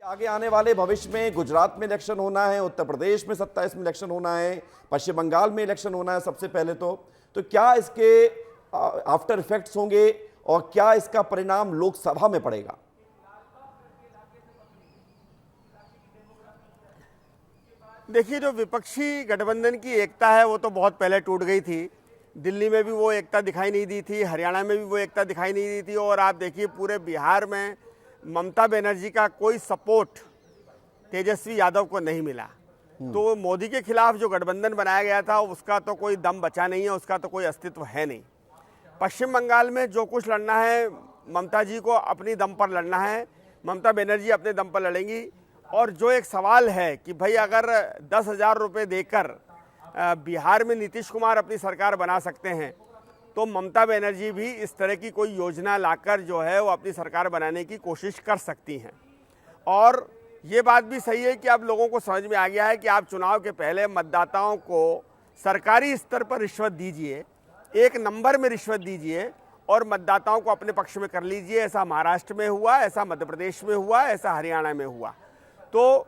आगे आने वाले भविष्य में गुजरात में इलेक्शन होना है, उत्तर प्रदेश में 27 में इलेक्शन होना है, पश्चिम बंगाल में इलेक्शन होना है सबसे पहले तो क्या इसके आफ्टर इफेक्ट्स होंगे और क्या इसका परिणाम लोकसभा में पड़ेगा? देखिए, जो विपक्षी गठबंधन की एकता है वो तो बहुत पहले टूट गई थी। दिल्ली में भी वो एकता दिखाई नहीं दी थी, हरियाणा में भी वो एकता दिखाई नहीं दी थी, और आप देखिए पूरे बिहार में ममता बनर्जी का कोई सपोर्ट तेजस्वी यादव को नहीं मिला। तो मोदी के खिलाफ जो गठबंधन बनाया गया था उसका तो कोई दम बचा नहीं है, उसका तो कोई अस्तित्व है नहीं। पश्चिम बंगाल में जो कुछ लड़ना है ममता जी को अपनी दम पर लड़ना है, ममता बनर्जी अपने दम पर लड़ेंगी। और जो एक सवाल है कि भाई अगर 10,000 रुपये देकर बिहार में नीतीश कुमार अपनी सरकार बना सकते हैं, तो ममता बनर्जी भी इस तरह की कोई योजना लाकर जो है वो अपनी सरकार बनाने की कोशिश कर सकती हैं। और ये बात भी सही है कि अब लोगों को समझ में आ गया है कि आप चुनाव के पहले मतदाताओं को सरकारी स्तर पर रिश्वत दीजिए, एक नंबर में रिश्वत दीजिए और मतदाताओं को अपने पक्ष में कर लीजिए। ऐसा महाराष्ट्र में हुआ, ऐसा मध्य प्रदेश में हुआ, ऐसा हरियाणा में हुआ। तो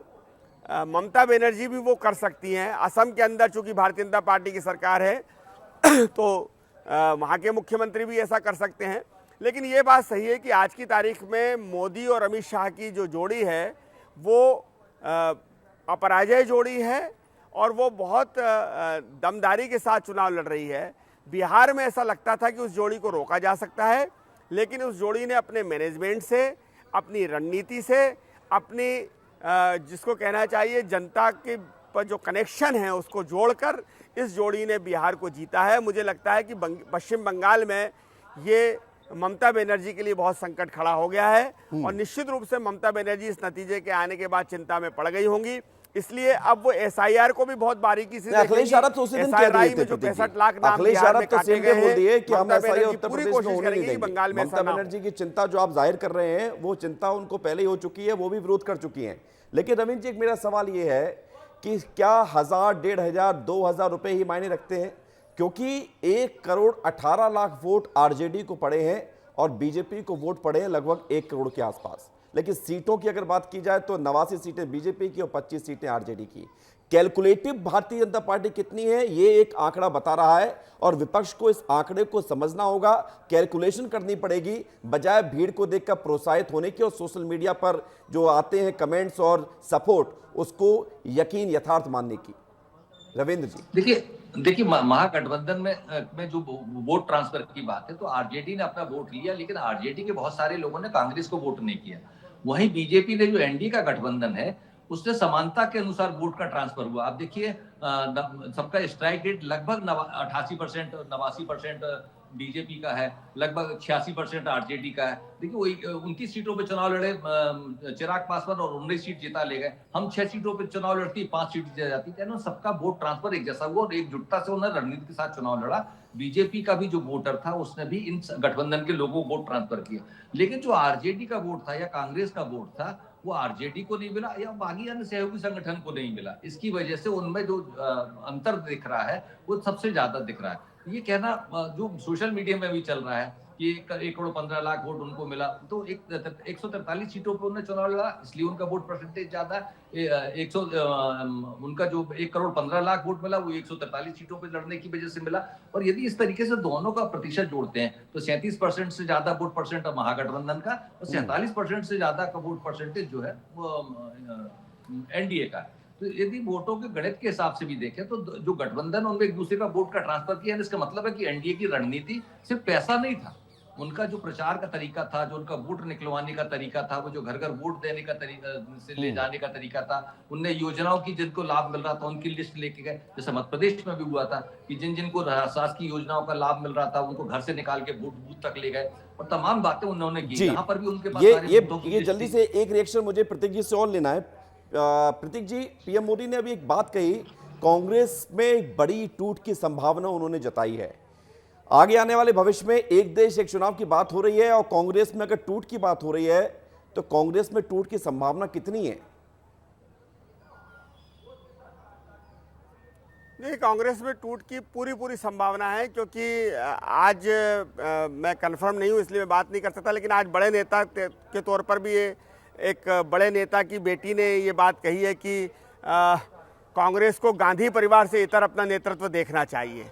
ममता बनर्जी भी वो कर सकती हैं। असम के अंदर चूंकि भारतीय जनता पार्टी की सरकार है तो वहाँ के मुख्यमंत्री भी ऐसा कर सकते हैं। लेकिन ये बात सही है कि आज की तारीख में मोदी और अमित शाह की जो जोड़ी है वो अपराजय जोड़ी है और वो बहुत दमदारी के साथ चुनाव लड़ रही है। बिहार में ऐसा लगता था कि उस जोड़ी को रोका जा सकता है, लेकिन उस जोड़ी ने अपने मैनेजमेंट से, अपनी रणनीति से, अपनी जिसको कहना चाहिए जनता के पर जो कनेक्शन है उसको जोड़कर इस जोड़ी ने बिहार को जीता है। मुझे लगता है कि पश्चिम बंगाल में ये ममता बनर्जी के लिए बहुत संकट खड़ा हो गया है और निश्चित रूप से ममता बनर्जी इस नतीजे के आने के बाद चिंता में पड़ गई होंगी। इसलिए अब वो एसआईआर को भी बहुत बारीकी से अखिलेश यादव तो उसी दिन कह दिए थे, जो 65 लाख नाम अखिलेश यादव तो सेम डे बोल दिए कि हम ऐसा उत्तर पूरी प्रदेश में कोशिश होने नहीं करेंगे बंगाल में। ममता बनर्जी की चिंता जो आप जाहिर कर रहे हैं वो चिंता उनको पहले ही हो चुकी है, वो भी विरोध कर चुकी हैं। लेकिन रविंद्र जी, एक मेरा सवाल ये है कि क्या 1,000, 1,500, 2,000 रुपए ही मायने रखते हैं? क्योंकि 1,18,00,000 वोट आरजेडी को पड़े हैं और बीजेपी को वोट पड़े हैं लगभग 1 करोड़ के आसपास। लेकिन सीटों की अगर बात की जाए तो 89 सीटें बीजेपी की और 25 सीटें आरजेडी की। कैलकुलेटिव भारतीय जनता पार्टी कितनी है ये एक आंकड़ा बता रहा है और विपक्ष को इस आंकड़े को समझना होगा, कैलकुलेशन करनी पड़ेगी बजाय भीड़ को देखकर प्रोत्साहित होने की और सोशल मीडिया पर जो आते हैं कमेंट्स और सपोर्ट उसको यकीन यथार्थ मानने की। रविंद्र जी, देखिए महागठबंधन में जो वोट ट्रांसफर की बात है तो आरजेडी ने अपना वोट लिया, लेकिन आरजेडी के बहुत सारे लोगों ने कांग्रेस को वोट नहीं किया। वहीं बीजेपी ने जो एनडीए का गठबंधन है उससे समानता के अनुसार वोट का ट्रांसफर हुआ। आप देखिए सबका स्ट्राइक रेट लगभग 88%, 89% बीजेपी का है, लगभग 86% आरजेडी का है। देखिए वही 29 सीटों पे चुनाव लड़े चिराग पासवान और 19 सीट जीता ले गए। हम 6 सीटों पे चुनाव लड़ती 5 सीट जीता जाती। कहना सबका वोट ट्रांसफर एक जैसा हुआ और एकजुटता से उन्होंने रणनीति के साथ चुनाव लड़ा। बीजेपी का भी जो वोटर था उसने भी इन गठबंधन के लोगों को वोट ट्रांसफर किया, लेकिन जो आरजेडी का वोट था या कांग्रेस का वोट था वो आरजेडी को नहीं मिला या बाकी अन्य सहयोगी संगठन को नहीं मिला। इसकी वजह से उनमें जो अंतर दिख रहा है वो सबसे ज्यादा दिख रहा है। ये कहना जो सोशल मीडिया में भी चल रहा है कि 1,15,00,000 वोट उनको मिला, तो 143 सीटों पर उन्होंने चुनाव लड़ा इसलिए उनका वोट परसेंटेज ज्यादा है। उनका जो 1,15,00,000 वोट मिला वो 143 सीटों पर लड़ने की वजह से मिला। और यदि इस तरीके से दोनों का प्रतिशत जोड़ते हैं तो 37% से ज्यादा वोट परसेंट महागठबंधन का और 47% से ज्यादा का वोट परसेंटेज जो है वो एनडीए का। तो यदि वोटों के गणित के हिसाब से भी देखें तो जो गठबंधन उनमें एक दूसरे का वोट का ट्रांसफर किया, इसका मतलब है कि एनडीए की रणनीति सिर्फ पैसा नहीं था, उनका जो प्रचार का तरीका था, जो उनका वोट निकलवाने का तरीका था, वो जो घर घर वोट देने का तरीका से ले जाने का तरीका था, उनने योजनाओं की जिनको लाभ मिल रहा था उनकी लिस्ट लेके गए। जैसे मध्य प्रदेश में भी हुआ था कि जिनको शासकीय योजनाओं का लाभ मिल रहा था उनको घर से निकाल के बूथ तक ले गए और तमाम बातें उन्होंने की। यहाँ पर भी उनके पास ये जल्दी से एक रिएक्शन मुझे प्रतीक जी से और लेना है। प्रतीक जी, पीएम मोदी ने अभी एक बात कही, कांग्रेस में एक बड़ी टूट की संभावना उन्होंने जताई है। आगे आने वाले भविष्य में एक देश एक चुनाव की बात हो रही है और कांग्रेस में अगर टूट की बात हो रही है तो कांग्रेस में टूट की संभावना कितनी है? नहीं, कांग्रेस में टूट की पूरी संभावना है, क्योंकि आज मैं कंफर्म नहीं हूं इसलिए मैं बात नहीं कर सकता, लेकिन आज बड़े नेता के तौर पर भी ये एक बड़े नेता की बेटी ने ये बात कही है कि कांग्रेस को गांधी परिवार से इतर अपना नेतृत्व देखना चाहिए,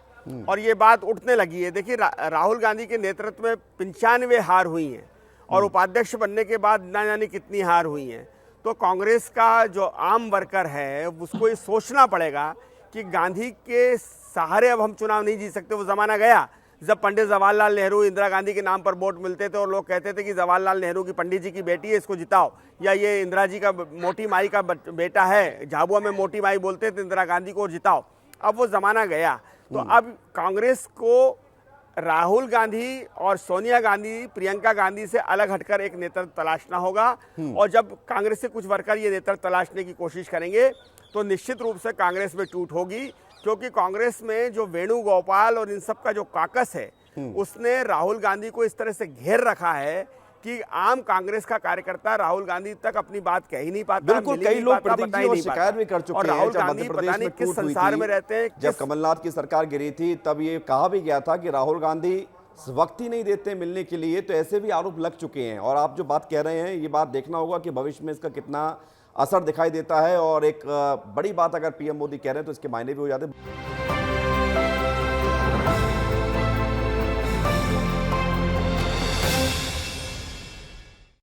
और ये बात उठने लगी है। देखिए राहुल गांधी के नेतृत्व में 95 हार हुई हैं और उपाध्यक्ष बनने के बाद ना जाने कितनी हार हुई हैं। तो कांग्रेस का जो आम वर्कर है उसको ये सोचना पड़ेगा कि गांधी के सहारे अब हम चुनाव नहीं जीत सकते। वो ज़माना गया जब पंडित जवाहरलाल नेहरू, इंदिरा गांधी के नाम पर वोट मिलते थे और लोग कहते थे कि जवाहरलाल नेहरू की पंडित जी की बेटी है, इसको जिताओ, या ये इंदिरा जी का मोटी माई का बेटा है, झाबुआ में मोटी माई बोलते थे इंदिरा गांधी को, जिताओ। अब वो ज़माना गया। तो अब कांग्रेस को राहुल गांधी और सोनिया गांधी, प्रियंका गांधी से अलग हटकर एक नेतृत्व तलाशना होगा, और जब कांग्रेस से कुछ वर्कर ये नेतृत्व तलाशने की कोशिश करेंगे तो निश्चित रूप से कांग्रेस में टूट होगी, क्योंकि कांग्रेस में जो वेणुगोपाल और इन सब का जो काकस है उसने राहुल गांधी को इस तरह से घेर रखा है कि आम कांग्रेस का कार्यकर्ता राहुल गांधी तक अपनी बात कह ही नहीं पाता। बिल्कुल, कई लोग प्रतीक जी और शिकायत भी कर चुके हैं राहुल जब गांधी मध्य पता प्रदेश नहीं में किस टूट हुई संसार थी, में रहते हैं। जब कमलनाथ की सरकार गिरी थी तब ये कहा भी गया था कि राहुल गांधी वक्त ही नहीं देते मिलने के लिए। तो ऐसे भी आरोप लग चुके हैं, और आप जो बात कह रहे हैं ये बात देखना होगा कि भविष्य में इसका कितना असर दिखाई देता है। और एक बड़ी बात अगर पीएम मोदी कह रहे हैं तो इसके मायने भी हो जाते हैं।